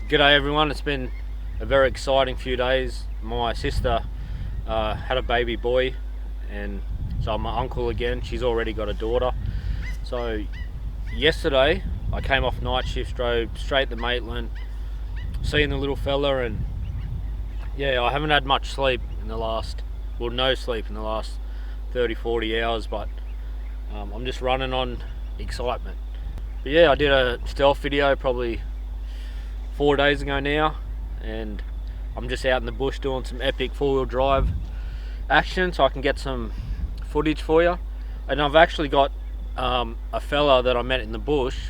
G'day everyone, it's been a very exciting few days. My sister had a baby boy, and so I'm my uncle again. She's already got a daughter. So yesterday I came off night shift, drove straight to Maitland, seeing the little fella, and yeah, I haven't had much sleep in the last, well, no sleep in the last 30-40 hours, but I'm just running on excitement. But yeah, I did a stealth video probably 4 days ago now, and I'm just out in the bush doing some epic four-wheel drive action so I can get some footage for you. And I've actually got a fella that I met in the bush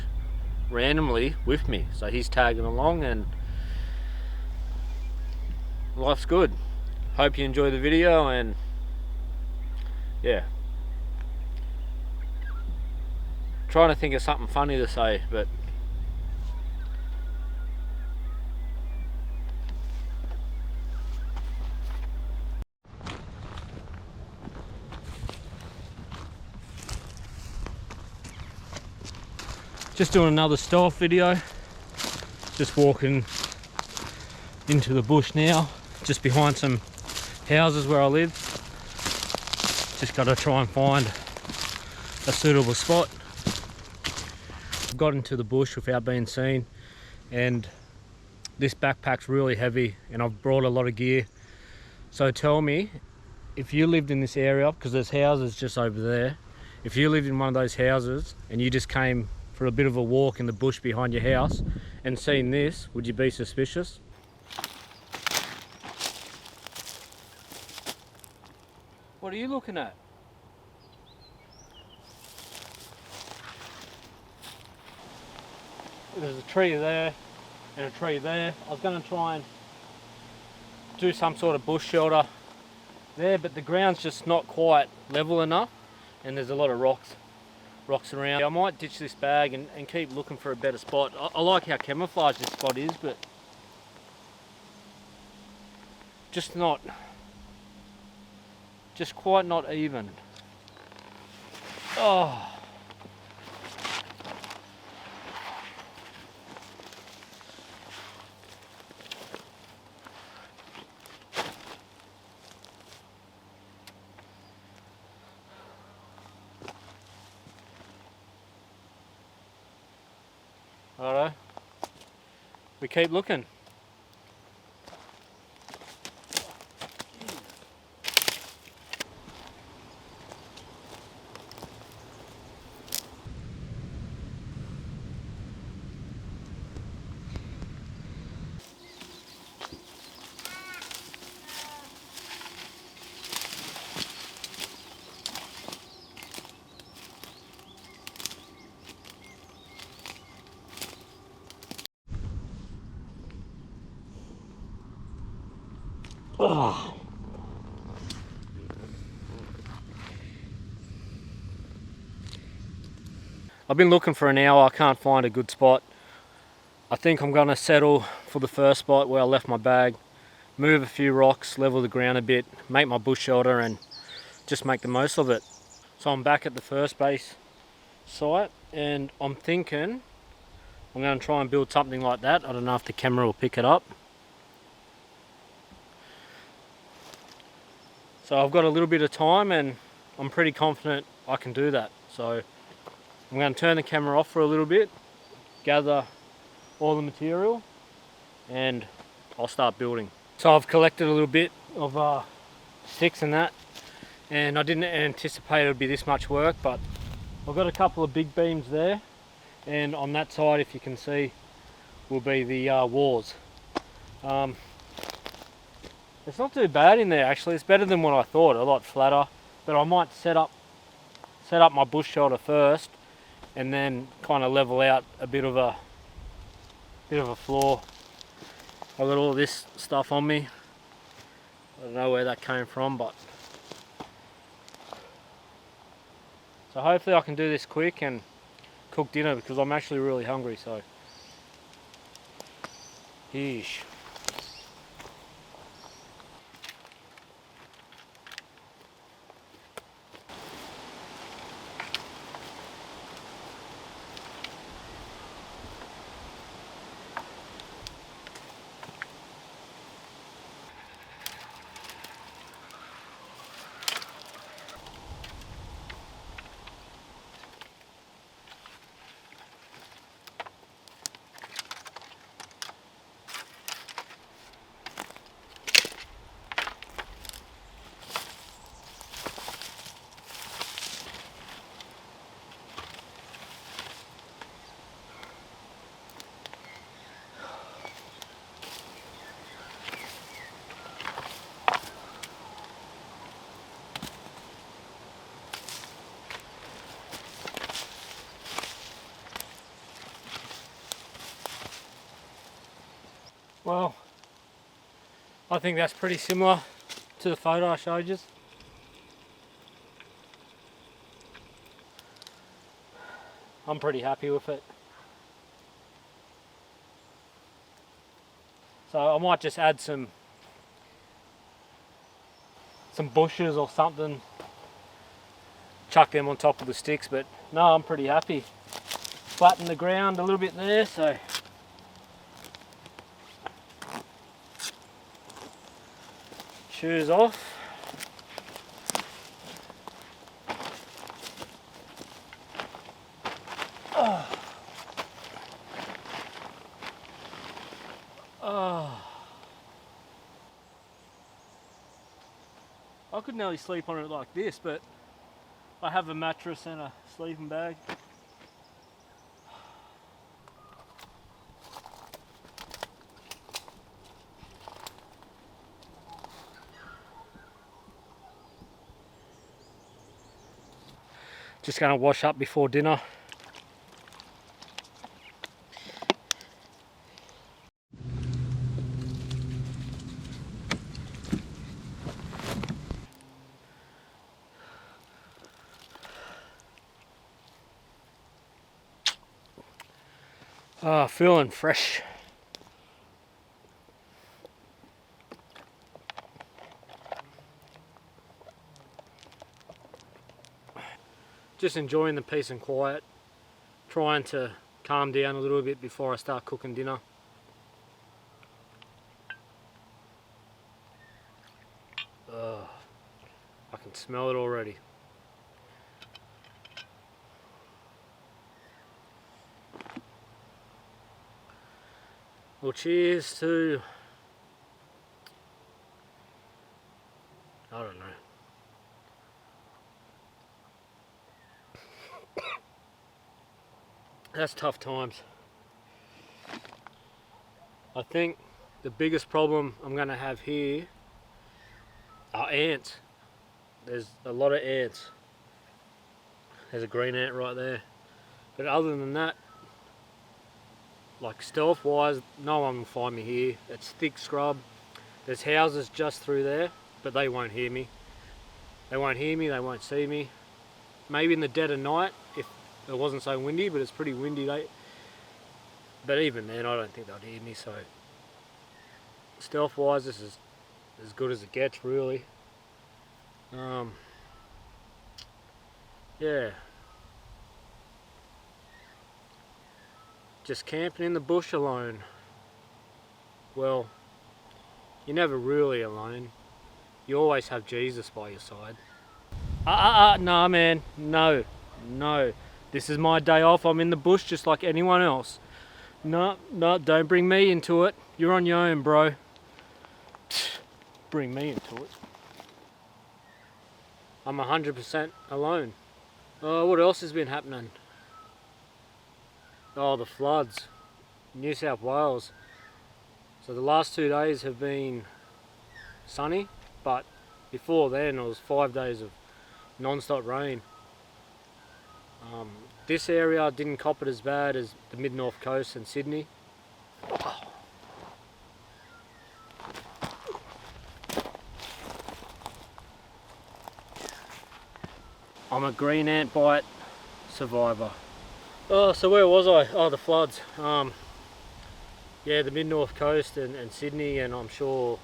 randomly with me, so he's tagging along and life's good. Hope you enjoy the video, and yeah, trying to think of something funny to say, but just doing another stealth video. Just walking into the bush now, just behind some houses where I live. Just got to try and find a suitable spot. I've got into the bush without being seen, and this backpack's really heavy and I've brought a lot of gear. So tell me, if you lived in this area, because there's houses just over there, if you lived in one of those houses and you just came for a bit of a walk in the bush behind your house and seen this, would you be suspicious? What are you looking at? There's a tree there and a tree there. I was going to try and do some sort of bush shelter there, but the ground's just not quite level enough and there's a lot of rocks around. I might ditch this bag and keep looking for a better spot. I like how camouflaged this spot is, but just quite not even. Oh. Righto, we keep looking. Oh. I've been looking for an hour, I can't find a good spot. I think I'm gonna settle for the first spot where I left my bag, move a few rocks, level the ground a bit, make my bush shelter and just make the most of it. So I'm back at the first base site and I'm thinking I'm gonna try and build something like that. I don't know if the camera will pick it up. So I've got a little bit of time and I'm pretty confident I can do that. So I'm going to turn the camera off for a little bit, gather all the material, and I'll start building. So I've collected a little bit of sticks and that, and I didn't anticipate it would be this much work, but I've got a couple of big beams there, and on that side, if you can see, will be the walls. It's not too bad in there actually. It's better than what I thought, a lot flatter. But I might set up my bush shelter first and then kind of level out a bit of a floor. I've got all this stuff on me. I don't know where that came from, but so hopefully I can do this quick and cook dinner because I'm actually really hungry, so yeesh. Well, I think that's pretty similar to the photo I showed you. I'm pretty happy with it. So I might just add some bushes or something, chuck them on top of the sticks, but no, I'm pretty happy. Flatten the ground a little bit there, so shoes off. I could nearly sleep on it like this, but I have a mattress and a sleeping bag. Just going to wash up before dinner. Feeling fresh. Just enjoying the peace and quiet, trying to calm down a little bit before I start cooking dinner. I can smell it already. Well, cheers to, I don't know. That's tough times. I think the biggest problem I'm going to have here are ants. There's a lot of ants. There's a green ant right there. But other than that, like stealth wise, no one will find me here. It's thick scrub. There's houses just through there, but they won't hear me. They won't hear me, they won't see me. Maybe in the dead of night, if it wasn't so windy, but it's pretty windy. But even then, I don't think they'd hear me, so stealth wise, this is as good as it gets, really. Yeah. Just camping in the bush alone. Well, you're never really alone. You always have Jesus by your side. No man, no. This is my day off. I'm in the bush just like anyone else. No, don't bring me into it. You're on your own, bro. Bring me into it. I'm 100% alone. Oh, what else has been happening? Oh, the floods. New South Wales. So the last 2 days have been sunny, but before then it was 5 days of non-stop rain. This area didn't cop it as bad as the mid-north coast and Sydney. I'm a green ant bite survivor. Oh, so where was I? Oh, the floods. Yeah, the mid-north coast and Sydney, and I'm sure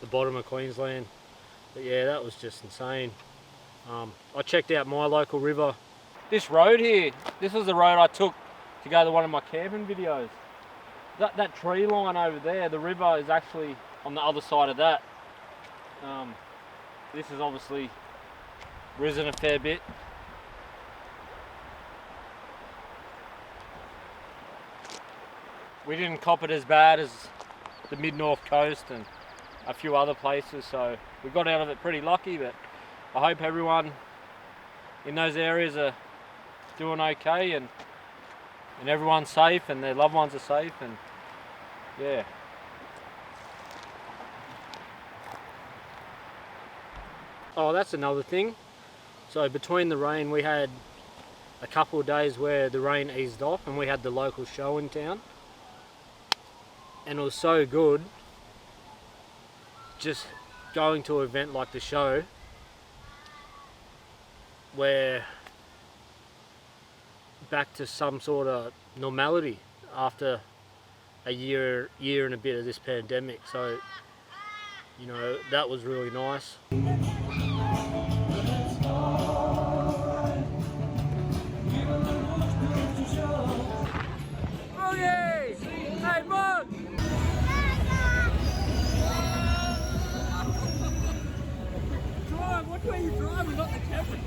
the bottom of Queensland. But yeah, that was just insane. I checked out my local river. This road here, this was the road I took to go to one of my camping videos. That tree line over there, the river is actually on the other side of that. This has obviously risen a fair bit. We didn't cop it as bad as the mid-north coast and a few other places, so we got out of it pretty lucky, but I hope everyone in those areas are doing okay and everyone's safe and their loved ones are safe, and yeah. Oh, that's another thing. So between the rain, we had a couple of days where the rain eased off and we had the local show in town. and it was so good just going to an event like the show where back to some sort of normality after a year and a bit of this pandemic. So, you know, that was really nice. Okay, hey Mark! Drive, watch where you drive, not the camera.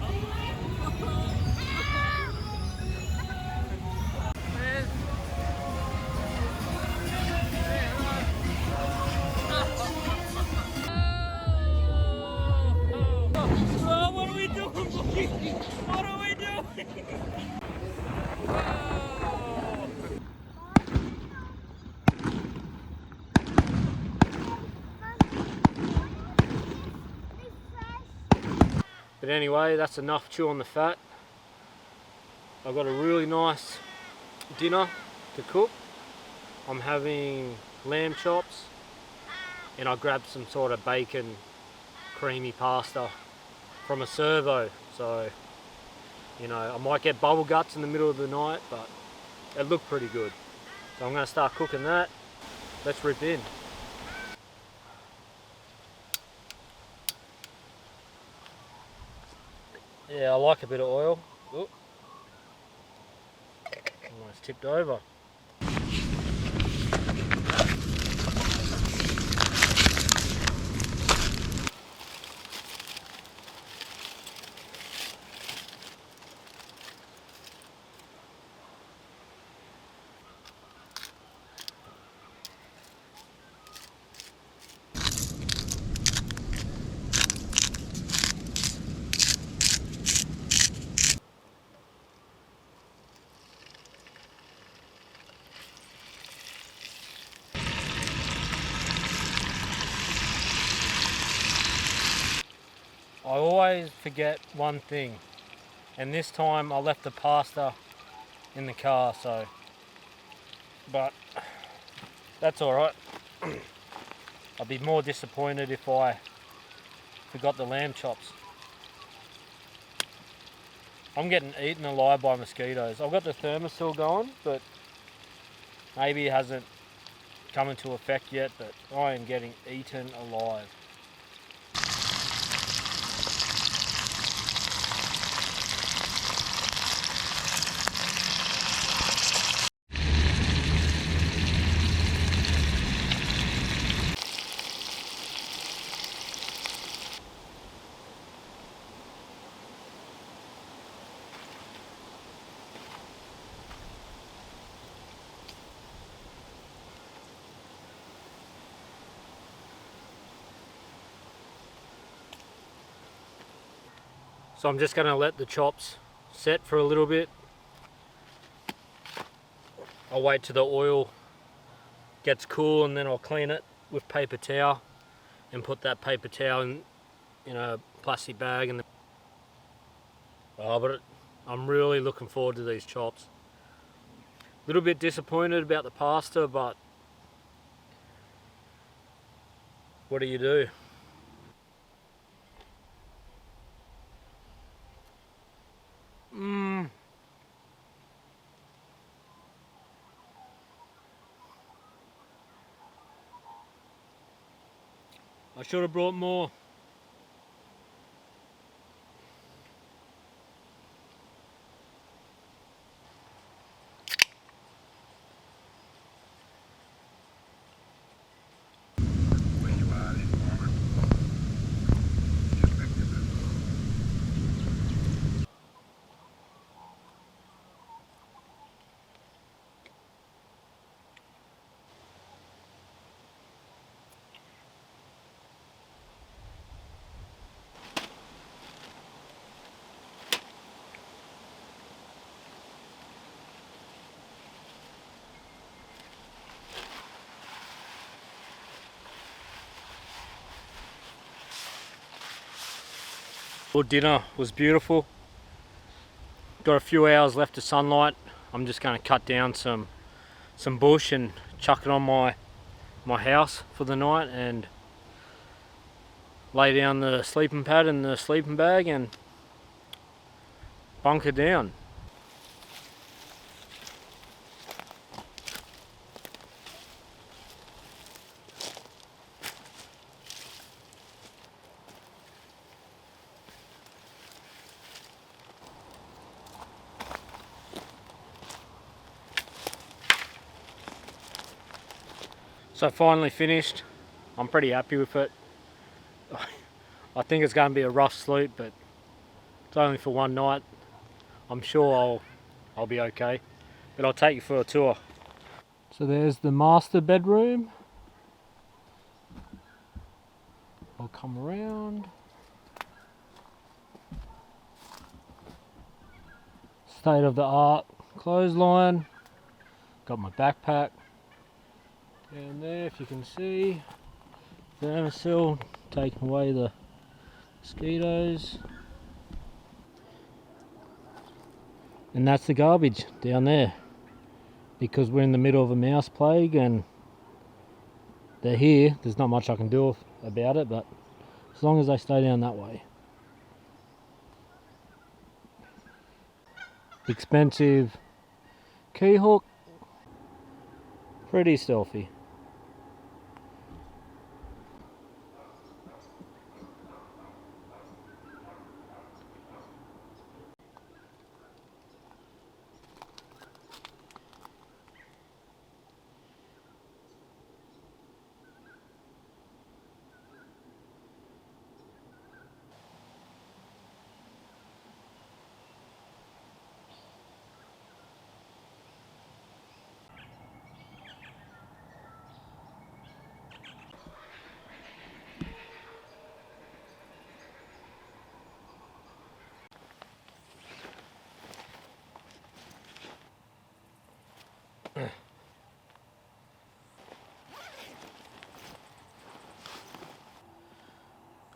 Oh, what are we doing, Bookie? What are we doing? But anyway, that's enough chew on the fat. I've got a really nice dinner to cook. I'm having lamb chops and I grabbed some sort of bacon creamy pasta from a servo. So, you know, I might get bubble guts in the middle of the night, but it looked pretty good. So I'm going to start cooking that. Let's rip in. Yeah, I like a bit of oil. Oop. Almost tipped over. I always forget one thing, and this time I left the pasta in the car, so, but that's alright. I'd be more disappointed if I forgot the lamb chops. I'm getting eaten alive by mosquitoes. I've got the thermostat going, but maybe it hasn't come into effect yet, but I am getting eaten alive. So I'm just going to let the chops set for a little bit. I'll wait till the oil gets cool and then I'll clean it with paper towel and put that paper towel in a plastic bag. And I'm really looking forward to these chops. A little bit disappointed about the pasta, but what do you do? I should have brought more. Well, dinner was beautiful. Got a few hours left of sunlight. I'm just going to cut down some bush and chuck it on my my house for the night and lay down the sleeping pad and the sleeping bag and bunker down. So finally finished. I'm pretty happy with it. I think it's going to be a rough sleep, but it's only for one night. I'm sure I'll be okay. But I'll take you for a tour. So there's the master bedroom. I'll come around. State of the art clothesline. Got my backpack down there, if you can see. Thermocell, taking away the mosquitoes. And that's the garbage down there, because we're in the middle of a mouse plague and they're here. There's not much I can do about it, but as long as they stay down that way. Expensive key hook, pretty stealthy.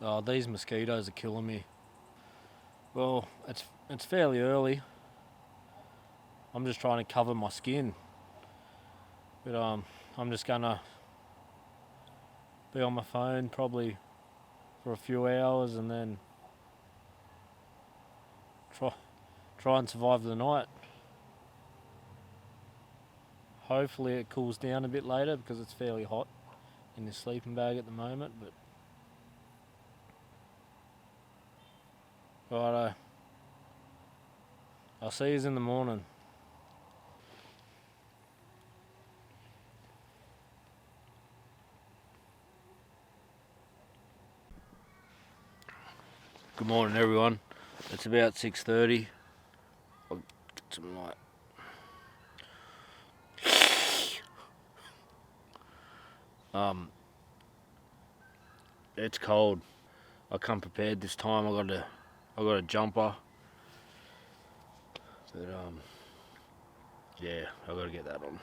Oh, these mosquitoes are killing me. Well, it's fairly early. I'm just trying to cover my skin. But I'm just gonna be on my phone probably for a few hours and then try and survive the night. Hopefully it cools down a bit later because it's fairly hot in this sleeping bag at the moment, but righto. I'll see yous in the morning. Good morning, everyone. It's about 6:30. I'll get some light. It's cold. I come prepared this time. I got a jumper. But yeah, I got to get that on.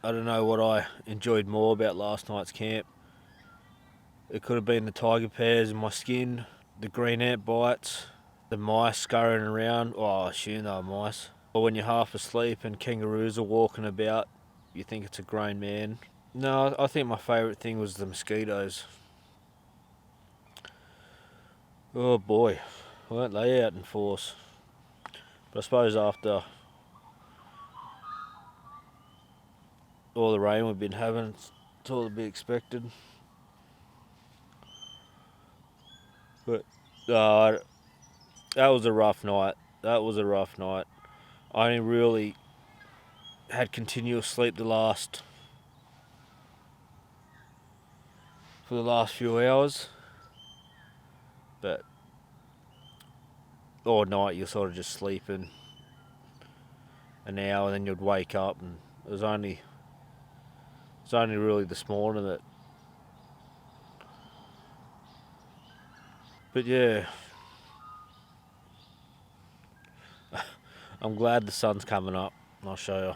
I don't know what I enjoyed more about last night's camp. It could have been the tiger pears in my skin, the green ant bites, the mice scurrying around. Oh, I assume they were mice. Or when you're half asleep and kangaroos are walking about, you think it's a grown man. No, I think my favourite thing was the mosquitoes. Oh boy, weren't they out in force? But I suppose after all the rain we've been having, it's all to be expected. But that was a rough night. That was a rough night. I only really had continuous sleep for the last few hours. But all night you're sort of just sleeping an hour, and then you'd wake up, and it was only really this morning that. But yeah, I'm glad the sun's coming up. I'll show you.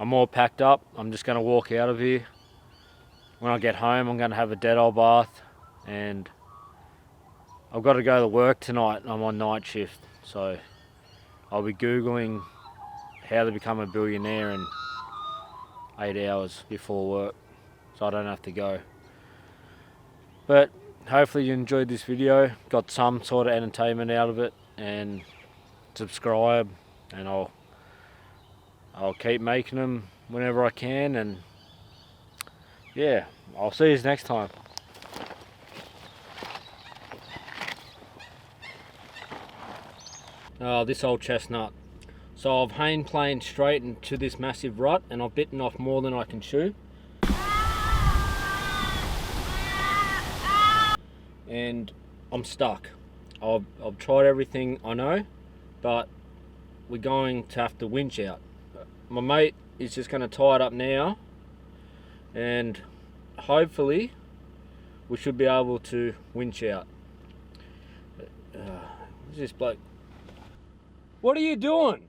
I'm all packed up. I'm just going to walk out of here. When I get home, I'm going to have a dead old bath, and I've got to go to work tonight. I'm on night shift, so I'll be Googling how to become a billionaire in 8 hours before work, so I don't have to go. But hopefully you enjoyed this video, got some sort of entertainment out of it, and subscribe, and I'll keep making them whenever I can, and yeah, I'll see you next time. Oh, this old chestnut. So I've hang planed straight into this massive rut, and I've bitten off more than I can chew. And I'm stuck. I've tried everything I know, but we're going to have to winch out. My mate is just going to tie it up now, and hopefully we should be able to winch out. Who's this bloke? What are you doing?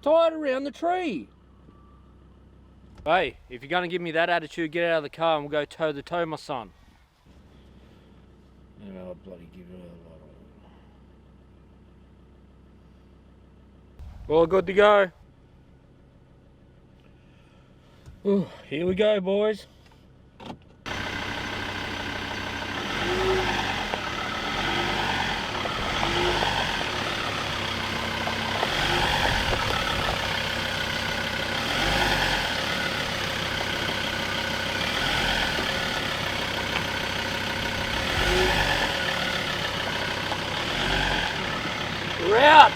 Tie it around the tree. Hey, if you're going to give me that attitude, get out of the car and we'll go toe to toe, my son. I'll bloody give it a all good to go. Ooh, here we go, boys. We're out.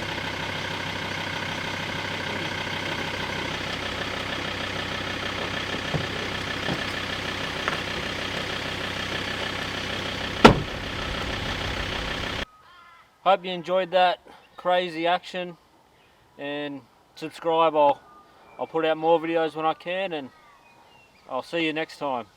Hope you enjoyed that crazy action, and subscribe. I'll put out more videos when I can, and I'll see you next time.